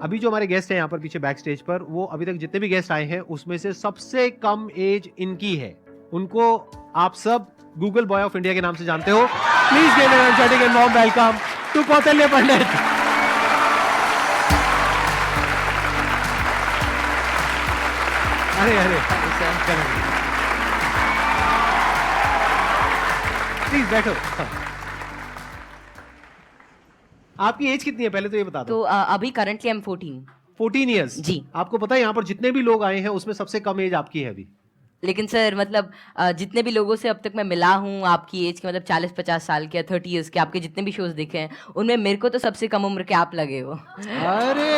अभी जो हमारे गेस्ट हैं यहाँ पर पीछे बैक स्टेज पर, वो अभी तक जितने भी गेस्ट आए हैं उसमें से सबसे कम एज इनकी है। उनको आप सब गूगल बॉय ऑफ इंडिया के नाम से जानते हो। Please give an energetic and warm welcome to Kautilya Pandit. अरे अरे प्लीज बैठो। आपकी एज कितनी है पहले तो ये बता दो। तो अभी करंटली आई एम 14। 14 ईयर्स। जी। आपको पता है यहाँ पर जितने भी लोग आए हैं उसमें सबसे कम एज आपकी है अभी। लेकिन सर मतलब जितने भी लोगों से अब तक मैं मिला हूँ आपकी एज के, मतलब 40-50 साल के या 30 ईयर्स के, आपके जितने भी शोज देखे हैं उनमें मेरे को तो सबसे कम उम्र के आप लगे हो। अरे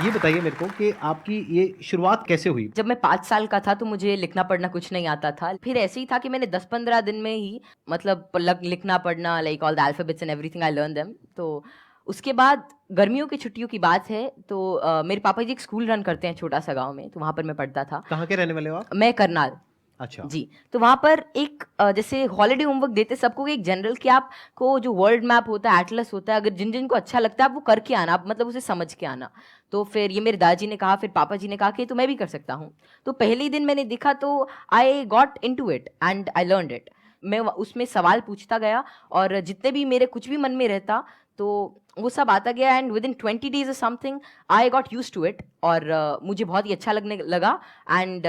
ये बताइए मेरे को कि आपकी ये शुरुआत कैसे हुई। जब मैं 5 साल का था तो मुझे लिखना पढ़ना कुछ नहीं आता था। फिर ऐसे ही था कि मैंने 10-15 दिन में ही मतलब लिखना पढ़ना, like all the alphabets and everything I learn them. तो उसके बाद गर्मियों की छुट्टियों की बात है तो मेरे पापा जी एक स्कूल रन करते हैं छोटा सा गांव में, तो वहाँ पर मैं पढ़ता था। कहाँ के रहने वाले हो आप? मैं करनाल। अच्छा जी। तो वहाँ पर एक जैसे हॉलिडे होमवर्क देते सबको एक जनरल कि आपको जो वर्ल्ड मैप होता है, एटलस होता है, अगर जिन जिन को अच्छा लगता है आप वो करके आना, आप मतलब उसे समझ के आना। तो फिर ये मेरे दादाजी ने कहा, फिर पापा जी ने कहा कि तो मैं भी कर सकता हूँ। तो पहले ही दिन मैंने देखा तो I got into it and I learned it. मैं उसमें सवाल पूछता गया और जितने भी मेरे कुछ भी मन में रहता तो वो सब आता गया and within 20 days something I got used to it. और मुझे बहुत ही अच्छा लगने लगा। एंड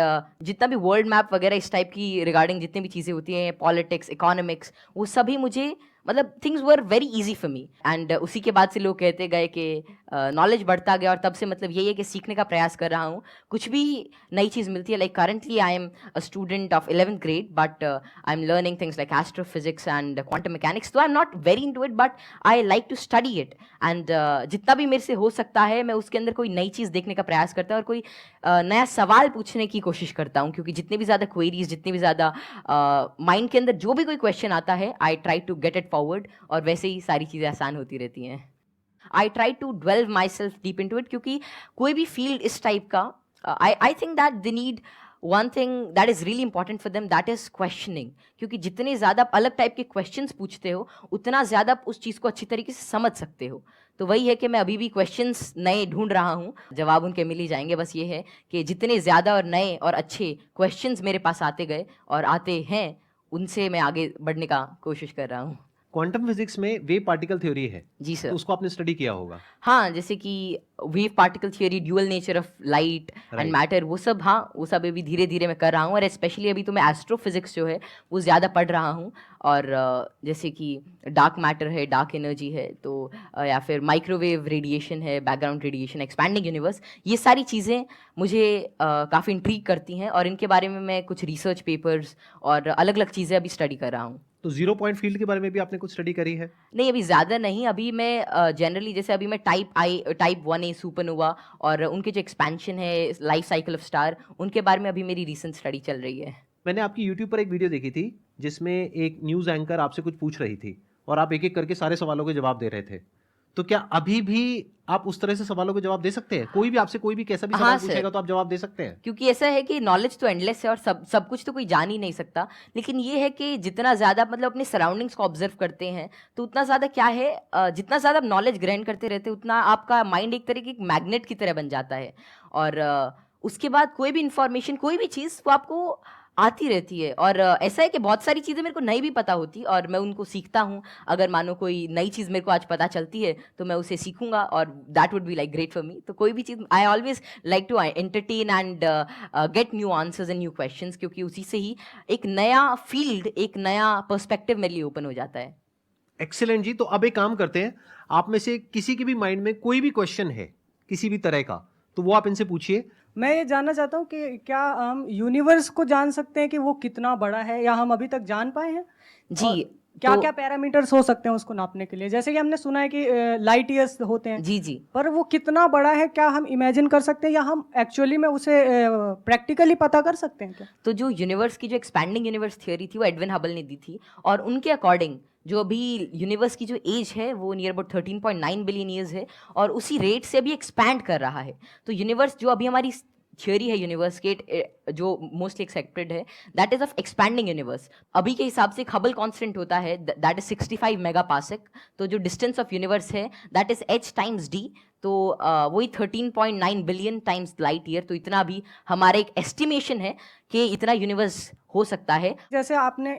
जितना भी वर्ल्ड मैप वगैरह इस टाइप की रिगार्डिंग जितनी भी चीज़ें होती हैं, पॉलिटिक्स, इकोनॉमिक्स, वो सभी मुझे मतलब things were very easy for me. And उसी के बाद से लोग कहते गए कि नॉलेज बढ़ता गया और तब से मतलब यही है कि सीखने का प्रयास कर रहा हूँ। कुछ भी नई चीज़ मिलती है, like currently I am a student of 11th grade but I am learning things like astrophysics and quantum mechanics. तो I am not very into it but I like to study it. And जितना भी मेरे से हो सकता है मैं उसके अंदर कोई नई चीज़ देखने का प्रयास करता हूँ और कोई नया सवाल पूछने की कोशिश करता हूँ, क्योंकि जितनी भी ज़्यादा क्वेरीज, जितनी भी ज़्यादा माइंड के अंदर जो भी कोई क्वेश्चन आता है I try to get it forward और वैसे ही सारी चीज़ें आसान होती रहती हैं। I try to dwell myself deep into इट, क्योंकि कोई भी फील्ड इस टाइप का I think that they need one thing that is really important for them, that is questioning. क्योंकि जितने ज़्यादा आप अलग टाइप के क्वेश्चंस पूछते हो उतना ज़्यादा आप उस चीज़ को अच्छी तरीके से समझ सकते हो। तो वही है कि मैं अभी भी क्वेश्चंस नए ढूंढ रहा हूँ, जवाब उनके मिल ही जाएंगे। बस ये है कि जितने ज़्यादा और नए और अच्छे क्वेश्चंस मेरे पास आते गए और आते हैं उनसे मैं आगे बढ़ने का कोशिश कर रहा हूँ। क्वांटम फिजिक्स में वेव पार्टिकल थ्योरी है जी सर। तो उसको आपने स्टडी किया होगा। हाँ, जैसे कि wave particle theory, dual nature of light and matter, वो सब, हाँ वो सब अभी धीरे धीरे मैं कर रहा हूँ। और स्पेशली अभी तो मैं एस्ट्रोफिजिक्स जो है वो ज़्यादा पढ़ रहा हूँ। और जैसे कि डार्क मैटर है, डार्क एनर्जी है, तो या फिर माइक्रोवेव रेडिएशन है, बैकग्राउंड रेडिएशन, एक्सपैंडिंग यूनिवर्स, ये सारी चीज़ें मुझे काफ़ी इंट्रीग करती हैं और इनके बारे में मैं कुछ रिसर्च पेपर्स और अलग अलग चीज़ें अभी स्टडी कर रहा हूँ। तो जीरो पॉइंट फील्ड के बारे में भी आपने कुछ स्टडी करी है? नहीं, अभी ज़्यादा नहीं। अभी मैं जनरली जैसे अभी मैं टाइप 1A सुपरनोवा और उनके जो एक्सपेंशन है, लाइफ साइकिल ऑफ स्टार, उनके बारे में अभी मेरी रीसेंट स्टडी चल रही है। मैंने आपकी यूट्यूब पर एक वीडियो देखी थी जिसमें एक न्यूज़ एंकर आपसे कुछ पूछ रही थी और आप एक एक करके सारे सवालों के जवाब दे रहे थे। तो क्या अभी भी आप उस तरह से सवालों के जवाब दे सकते हैं? कोई भी आपसे कोई भी कैसा भी सवाल पूछेगा तो आप जवाब दे सकते हैं? क्योंकि ऐसा है कि नॉलेज तो एंडलेस है और सब कुछ तो कोई जान ही नहीं सकता। लेकिन ये है कि जितना ज़्यादा मतलब अपने सराउंडिंग्स को ऑब्जर्व करते हैं तो उतना ज़्यादा क्या है, जितना ज़्यादा आप नॉलेज ग्रहण करते रहते हैं उतना आपका माइंड एक तरह की मैग्नेट की तरह बन जाता है। और उसके बाद कोई भी इंफॉर्मेशन, कोई भी चीज़ वो आपको आती रहती है। और ऐसा है कि बहुत सारी चीज़ें मेरे को नहीं भी पता होती और मैं उनको सीखता हूँ। अगर मानो कोई नई चीज़ मेरे को आज पता चलती है तो मैं उसे सीखूंगा और that would be like great for me. तो कोई भी चीज़ I always like to entertain and get new answers and new questions, क्योंकि उसी से ही एक नया फील्ड, एक नया पर्सपेक्टिव मेरे लिए ओपन हो जाता है। एक्सीलेंट जी। तो अब एक काम करते हैं, आप में से किसी के भी माइंड में कोई भी क्वेश्चन है किसी भी तरह का तो वो आप इनसे पूछिए। मैं ये जानना चाहता हूँ कि क्या हम यूनिवर्स को जान सकते हैं कि वो कितना बड़ा है, या हम अभी तक जान पाए हैं? जी। क्या तो क्या पैरामीटर्स हो सकते हैं उसको नापने के लिए? जैसे कि हमने सुना है कि लाइट ईयर्स होते हैं, जी जी। पर वो कितना बड़ा है क्या हम इमेजिन कर सकते हैं, या हम एक्चुअली में उसे प्रैक्टिकली पता कर सकते हैं क्या? तो जो यूनिवर्स की जो एक्सपैंडिंग यूनिवर्स थ्योरी थी वो एडविन हबल ने दी थी और उनके अकॉर्डिंग जो अभी यूनिवर्स की जो एज है वो नियर अबाउट 13.9 बिलियन ईयर्स है और उसी रेट से अभी एक्सपैंड कर रहा है। तो यूनिवर्स जो अभी हमारी थियोरी है यूनिवर्स के जो मोस्टली एक्सेप्टेड है, that is of expanding universe. अभी के हिसाब से हबल कांस्टेंट होता है दैट इज 65 मेगापास्क। तो जो डिस्टेंस ऑफ यूनिवर्स है that is h times d, तो वही 13.9 बिलियन टाइम्स लाइट ईयर। तो इतना भी हमारा एक एस्टिमेशन है कि इतना यूनिवर्स हो सकता है। जैसे आपने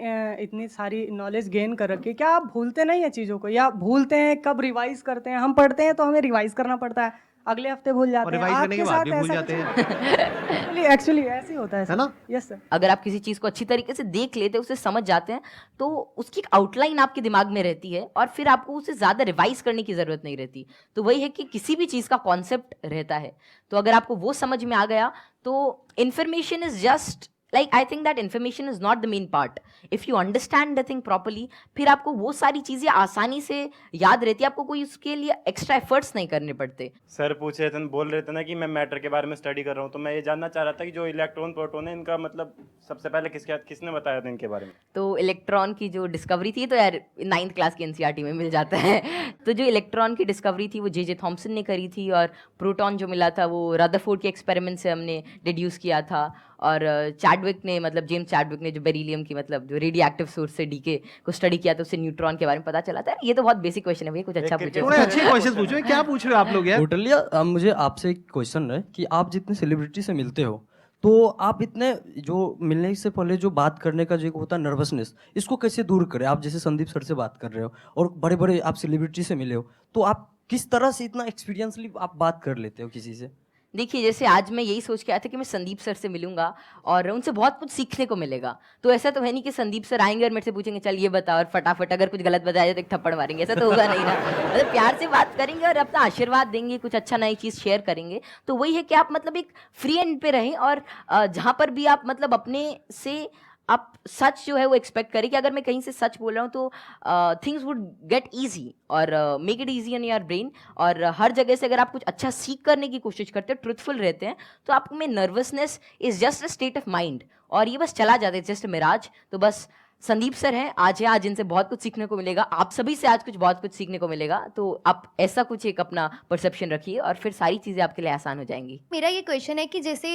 इतनी सारी नॉलेज गेन कर रखी है, क्या आप भूलते नहीं है चीज़ों को, या भूलते हैं? कब रिवाइज करते हैं? हम पढ़ते हैं तो हमें रिवाइज करना पड़ता है, अगले हफ्ते भूल और जाते हैं। रिवाइज करने के आपके बाद भी साथ भूल ऐसा जाते हैं, हैं? एक्चुअली ऐसे ही होता है है ना? Yes sir. अगर आप किसी चीज़ को अच्छी तरीके से देख लेते हैं, उसे समझ जाते हैं, तो उसकी एक आउटलाइन आपके दिमाग में रहती है और फिर आपको उसे ज़्यादा रिवाइज करने की ज़रूरत नहीं रहती। तो वही है कि किसी भी चीज़ का कॉन्सेप्ट रहता है, तो अगर आपको वो समझ में आ गया तो information is just like, I think that information is not the main part. If you understand the thing properly, फिर आपको वो सारी चीज़ें आसानी से याद रहती है, आपको कोई उसके लिए एक्स्ट्रा एफर्ट्स नहीं करने पड़ते। सर पूछ रहे थे, बोल रहे थे ना कि मैं मैटर के बारे में स्टडी कर रहा हूँ, तो मैं ये जानना चाह रहा था कि जो इलेक्ट्रॉन प्रोटॉन है इनका मतलब सबसे पहले किसने बताया था इनके बारे में? तो इलेक्ट्रॉन की जो डिस्कवरी थी, तो यार 9th क्लास की एनसीईआरटी में मिल जाता है। तो जो इलेक्ट्रॉन की डिस्कवरी थी वो जे थॉमसन ने करी थी, और प्रोटॉन जो मिला था वो रदरफोर्ड के एक्सपेरिमेंट से हमने डिड्यूस किया था। और चैडविक ने, मतलब जेम्स चैडविक ने, जो बेरिलियम की मतलब जो रेडियो एक्टिव सोर्स से डीके को स्टडी किया, तो उससे न्यूट्रॉन के बारे में पता चला था। ये तो बहुत बेसिक क्वेश्चन है भैया, कुछ अच्छा पूछो। थोड़े अच्छे क्वेश्चन पूछो, ये क्या पूछ रहे हो आप लोग यार? टोटली। मुझे आपसे एक क्वेश्चन है कि आप जितने सेलिब्रिटी से मिलते हो, तो आप इतने जो मिलने से पहले जो बात करने का जो एक होता है नर्वसनेस, इसको कैसे दूर करें? आप जैसे संदीप सर से बात कर रहे हो और बड़े बड़े आप सेलिब्रिटी से मिले हो, तो आप किस तरह से इतना एक्सपीरियंसली आप बात कर लेते हो किसी से? देखिए, जैसे आज मैं यही सोच के आया था कि मैं संदीप सर से मिलूंगा और उनसे बहुत कुछ सीखने को मिलेगा। तो ऐसा तो है नहीं कि संदीप सर आएंगे और मेरे से पूछेंगे चल ये बता, और फटाफट अगर कुछ गलत बताया जाए तो एक थप्पड़ मारेंगे। ऐसा तो होगा नहीं ना। मतलब प्यार से बात करेंगे और अपना आशीर्वाद देंगे, कुछ अच्छा नई चीज़ शेयर करेंगे। तो वही है कि आप मतलब एक फ्री एंड पे रहें, और जहाँ पर भी आप मतलब अपने से आप सच जो है वो एक्सपेक्ट करें कि अगर मैं कहीं से सच बोल रहा हूँ तो थिंग्स वुड गेट ईजी, और make it easy on your brain. और हर जगह से अगर आप कुछ अच्छा सीख करने की कोशिश करते हो, ट्रुथफुल रहते हैं, तो आप में nervousness is just a state of mind, और ये बस चला जाता है, जस्ट मिराज। तो बस संदीप सर हैं आज, है आज इनसे बहुत कुछ सीखने को मिलेगा, आप सभी से आज बहुत कुछ सीखने को मिलेगा। तो आप ऐसा कुछ एक अपना परसेप्शन रखिए और फिर सारी चीज़ें आपके लिए आसान हो जाएंगी। मेरा ये क्वेश्चन है कि जैसे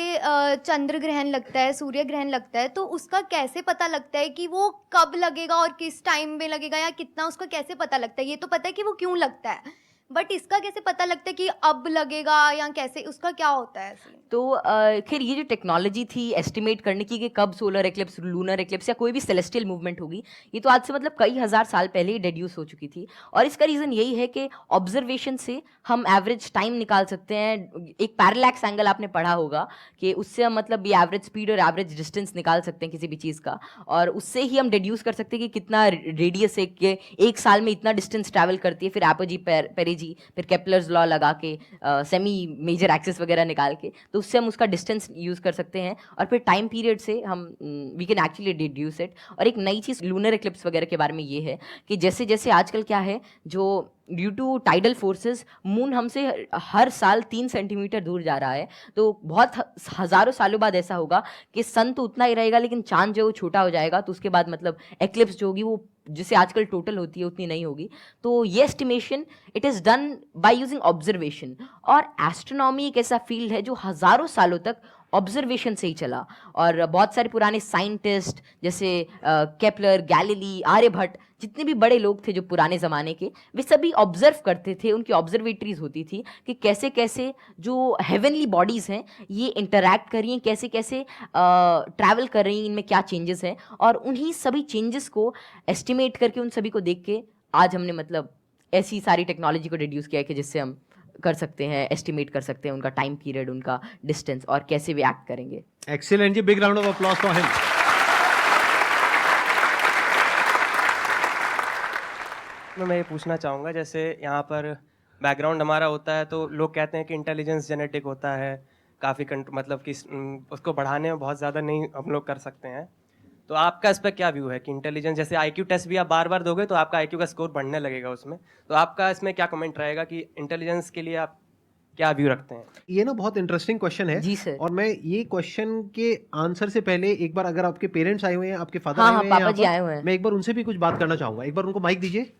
चंद्र ग्रहण लगता है, सूर्य ग्रहण लगता है, तो उसका कैसे पता लगता है कि वो कब लगेगा और किस टाइम में लगेगा, या कितना, उसका कैसे पता लगता है? ये तो पता है कि वो क्यों लगता है, बट इसका कैसे पता लगता है कि अब लगेगा, या कैसे, उसका क्या होता है ऐसे? तो खैर ये जो टेक्नोलॉजी थी एस्टिमेट करने की कि कब सोलर एक्लिप्स, लूनर एक्लिप्स या कोई भी सेलेस्टियल मूवमेंट होगी, ये तो आज से मतलब कई हज़ार साल पहले ही डेड्यूस हो चुकी थी। और इसका रीज़न यही है कि ऑब्जर्वेशन से हम एवरेज टाइम निकाल सकते हैं। एक पैरेलैक्स एंगल आपने पढ़ा होगा कि उससे हम मतलब ये एवरेज स्पीड और एवरेज डिस्टेंस निकाल सकते हैं किसी भी चीज़ का, और उससे ही हम डिड्यूस कर सकते हैं कि कितना रेडियस है कि एक साल में इतना डिस्टेंस ट्रैवल करती है। फिर एपोजी पेरेजी, फिर केपलर्स लॉ लगा के सेमी मेजर एक्सिस वगैरह निकाल के, तो उससे हम उसका डिस्टेंस यूज़ कर सकते हैं, और फिर टाइम पीरियड से हम we can actually deduce it. और एक नई चीज़ लूनर एक्लिप्स वगैरह के बारे में ये है कि जैसे जैसे आजकल क्या है, जो due to tidal forces moon हमसे हर साल 3 सेंटीमीटर दूर जा रहा है। तो बहुत हज़ारों सालों बाद ऐसा होगा कि सन तो उतना ही रहेगा लेकिन चांद जो है वो छोटा हो जाएगा। तो उसके बाद मतलब एक्लिप्स जो होगी वो जिसे आजकल टोटल होती है उतनी नहीं होगी। तो ये estimation it is done by using observation. और एस्ट्रोनॉमी एक ऐसा फील्ड है जो हज़ारों सालों तक ऑब्जर्वेशन से ही चला, और बहुत सारे पुराने साइंटिस्ट जैसे केपलर, गैलीली, आर्यभट्ट, जितने भी बड़े लोग थे जो पुराने ज़माने के, वे सभी ऑब्जर्व करते थे। उनकी ऑब्जर्वेटरीज होती थी कि कैसे कैसे जो हेवनली बॉडीज़ हैं ये इंटरैक्ट कर रही हैं, कैसे कैसे ट्रैवल कर रही हैं, इनमें क्या चेंजेस हैं, और उन्हीं सभी चेंजेस को एस्टिमेट करके, उन सभी को देख के आज हमने मतलब ऐसी सारी टेक्नोलॉजी को रिड्यूस किया है कि जिससे हम कर सकते हैं, एस्टिमेट कर सकते हैं उनका टाइम पीरियड, उनका डिस्टेंस, और कैसे वे एक्ट करेंगे। एक्सीलेंट जी, big round of applause for him. मैं ये पूछना चाहूँगा, जैसे यहाँ पर बैकग्राउंड हमारा होता है तो लोग कहते हैं कि इंटेलिजेंस जेनेटिक होता है, काफ़ी मतलब कि उसको बढ़ाने में बहुत ज़्यादा नहीं हम लोग कर सकते हैं। तो आपका इस पर क्या व्यू है कि इंटेलिजेंस, जैसे आईक्यू टेस्ट भी आप बार बार दोगे तो आपका आईक्यू का स्कोर बढ़ने लगेगा उसमें, तो आपका इसमें क्या कमेंट रहेगा कि इंटेलिजेंस के लिए आप क्या व्यू रखते हैं? ये ना बहुत इंटरेस्टिंग क्वेश्चन है जी सर। और मैं ये क्वेश्चन के आंसर से पहले एक बार, अगर आपके पेरेंट्स आए हुए हैं, आपके फादर हाँ आए हाँ, हुए हैं पापा जी यहाँ आए पर, हुए हैं। मैं एक बार उनसे भी कुछ बात करना चाहूंगा। एक बार उनको माइक दीजिए।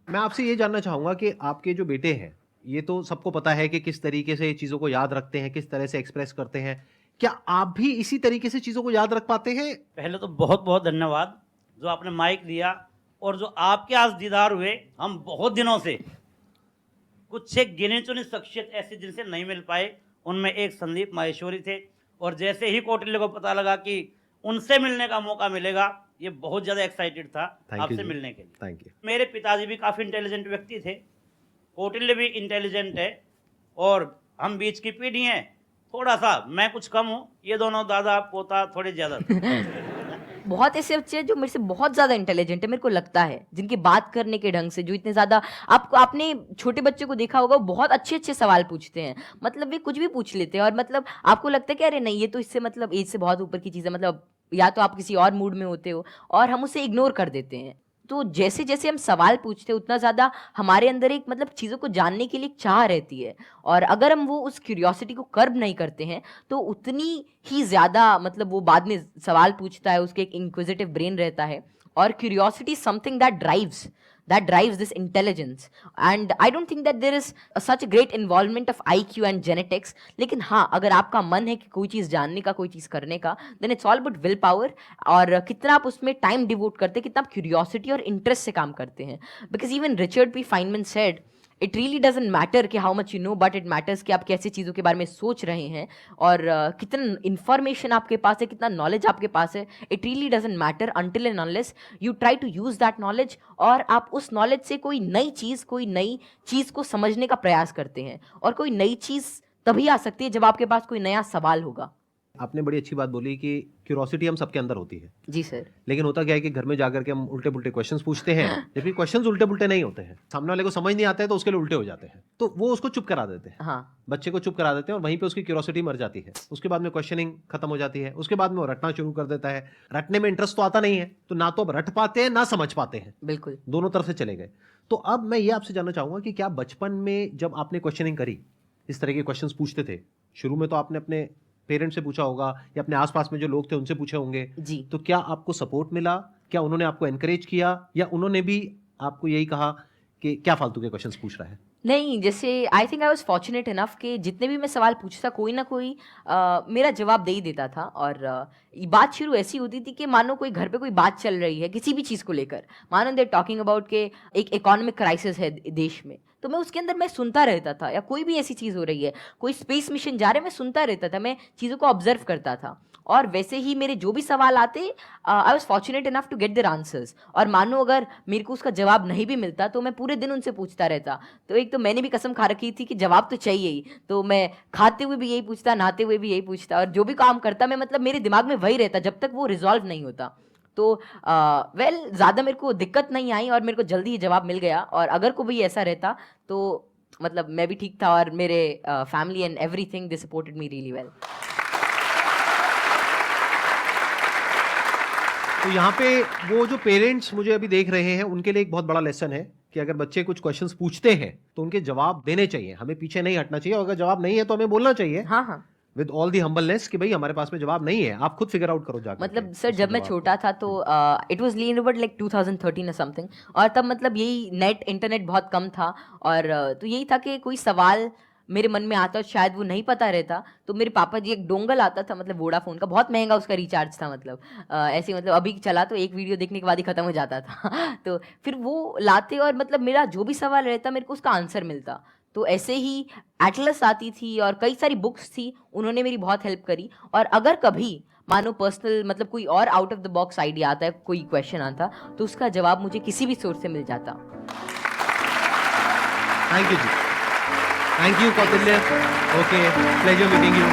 मैं आपसे ये जानना चाहूंगा कि आपके जो बेटे हैं, ये तो सबको पता है कि किस तरीके से चीज़ों को याद रखते हैं, किस तरह से एक्सप्रेस करते हैं, क्या आप भी इसी तरीके से चीजों को याद रख पाते हैं? पहले तो बहुत बहुत धन्यवाद जो आपने माइक दिया, और जो आपके आज दीदार हुए। हम बहुत दिनों से कुछ एक गिने चुने शख्सियत ऐसे जिनसे नहीं मिल पाए, उनमें एक संदीप माहेश्वरी थे, और जैसे ही कौटिल्य को पता लगा कि उनसे मिलने का मौका मिलेगा, ये बहुत ज़्यादा एक्साइटेड था आपसे मिलने के लिए। Thank you. मेरे पिताजी भी काफ़ी इंटेलिजेंट व्यक्ति थे, कौटिल्य भी इंटेलिजेंट है, और हम बीच की पीढ़ी हैं। थोड़ा सा मैं कुछ कम हूँ, ये दोनों दादा पोता थोड़े ज़्यादा बहुत ऐसे बच्चे हैं जो मेरे से बहुत ज्यादा इंटेलिजेंट है, मेरे को लगता है, जिनकी बात करने के ढंग से, जो इतने ज्यादा, आपने छोटे बच्चे को देखा होगा, वो बहुत अच्छे अच्छे सवाल पूछते हैं, मतलब वे कुछ भी पूछ लेते हैं, और मतलब आपको लगता है कि अरे नहीं, ये तो इससे मतलब एज से बहुत ऊपर की चीज़ है, मतलब या तो आप किसी और मूड में होते हो, और हम उसे इग्नोर कर देते हैं। तो जैसे जैसे हम सवाल पूछते हैं, उतना ज़्यादा हमारे अंदर एक मतलब चीज़ों को जानने के लिए एक चाह रहती है, और अगर हम वो उस क्यूरियोसिटी को कर्ब नहीं करते हैं, तो उतनी ही ज़्यादा मतलब वो बाद में सवाल पूछता है, उसके एक इंक्विजिटिव ब्रेन रहता है, और curiosity something that drives this intelligence, and I don't think that there is such a great involvement of IQ and genetics. लेकिन हाँ, अगर आपका मन है कि कोई चीज़ जानने का, कोई चीज़ करने का, then it's all about will power, और कितना आप उसमें टाइम डिवोट करते हैं, कितना आप क्यूरियोसिटी और इंटरेस्ट से काम करते हैं। Because even Richard P Feynman said, it really doesn't matter कि how much you know, but it matters कि आप कैसी चीज़ों के बारे में सोच रहे हैं, और कितना इन्फॉर्मेशन आपके पास है, कितना नॉलेज आपके पास है। It really doesn't matter until and unless you try to use that knowledge, और आप उस नॉलेज से कोई नई चीज़ को समझने का प्रयास करते हैं, और कोई नई चीज़ तभी आ सकती है जब आपके पास कोई नया सवाल होगा। आपने बड़ी अच्छी बात बोली कि क्यूरोसिटी हम सबके अंदर होती है, जी सर। लेकिन होता क्या है कि घर में जाकर के हम उल्टे पुल्टे क्वेश्चंस पूछते हैं, जबकि क्वेश्चंस उल्टे पुल्टे नहीं होते हैं, सामने वाले को समझ नहीं आता है तो उसके लिए उल्टे हो जाते हैं, तो वो उसको चुप करा देते हैं। हाँ, बच्चे को चुप करा देते हैं, और वहीं पे उसकी क्यूरोसिटी मर जाती है। उसके बाद में क्वेश्चनिंग खत्म हो जाती है, उसके बाद में वो रटना शुरू कर देता है। रटने में इंटरेस्ट तो आता नहीं है, तो ना तो अब रट पाते हैं ना समझ पाते हैं, बिल्कुल। दोनों तरफ से चले गए। तो अब मैं ये आपसे जानना चाहूंगा कि क्या बचपन में जब आपने क्वेश्चनिंग करी, इस तरह के क्वेश्चंस पूछते थे, शुरू में तो आपने अपने पेरेंट्स से पूछा होगा या अपने आसपास में जो लोग थे उनसे पूछे होंगे जी। तो क्या आपको सपोर्ट मिला? क्या उन्होंने आपको एनकरेज किया, या उन्होंने भी आपको यही कहा कि क्या फालतू के क्वेश्चंस पूछ रहा है? नहीं, जैसे I think I was fortunate enough कि जितने भी मैं सवाल पूछता, कोई ना कोई मेरा जवाब दे ही देता था। और बात शुरू ऐसी होती थी कि मानो कोई घर पे कोई बात चल रही है किसी भी चीज़ को लेकर, मानो दे टॉकिंग अबाउट के एक इकोनॉमिक क्राइसिस है देश में, तो मैं उसके अंदर मैं सुनता रहता था, या कोई भी ऐसी चीज़ हो रही है, कोई स्पेस मिशन जा रहे हैं, मैं सुनता रहता था, मैं चीज़ों को ऑब्जर्व करता था, और वैसे ही मेरे जो भी सवाल आते, I was fortunate enough to get their answers. और मानो अगर मेरे को उसका जवाब नहीं भी मिलता तो मैं पूरे दिन उनसे पूछता रहता। तो एक तो मैंने भी कसम खा रखी थी कि जवाब तो चाहिए ही, तो मैं खाते हुए भी यही पूछता, नहाते हुए भी यही पूछता, और जो भी काम करता मैं मतलब मेरे दिमाग में वही रहता जब तक वो रिजॉल्व नहीं होता। तो ज़्यादा मेरे को दिक्कत नहीं आई, और मेरे को जल्दी ही जवाब मिल गया। और अगर कोई भी ऐसा रहता तो मतलब मैं भी ठीक था, और मेरे family and everything they supported me really well. तो यहाँ पे वो जो पेरेंट्स मुझे अभी देख रहे हैं उनके लिए एक बहुत बड़ा लेसन है कि अगर बच्चे कुछ क्वेश्चंस पूछते हैं तो उनके जवाब देने चाहिए, हमें पीछे नहीं हटना चाहिए, और अगर जवाब नहीं है तो हमें बोलना चाहिए हाँ हाँ, विद ऑल दी हम्बलनेस कि भाई हमारे पास में जवाब नहीं है, आप खुद फिगर आउट करो जाकर। मतलब सर जब मैं छोटा था तो इट वाज लीन लाइक 2013 और समथिंग, और तब मतलब यही इंटरनेट बहुत कम था, और तो यही था कि कोई सवाल मेरे मन में आता, शायद वो नहीं पता रहता, तो मेरे पापा जी एक डोंगल आता था, मतलब वोडाफोन का, बहुत महंगा उसका रिचार्ज था, मतलब ऐसे मतलब अभी चला तो एक वीडियो देखने के बाद ही खत्म हो जाता था तो फिर वो लाते, और मतलब मेरा जो भी सवाल रहता मेरे को उसका आंसर मिलता। तो ऐसे ही एटलस आती थी, और कई सारी बुक्स थी, उन्होंने मेरी बहुत हेल्प करी। और अगर कभी मानो पर्सनल मतलब कोई और out of the box idea आता है, कोई क्वेश्चन आता, तो उसका जवाब मुझे किसी भी सोर्स से मिल जाता। थैंक यू जी, thank you Kautilya. Okay, pleasure meeting you.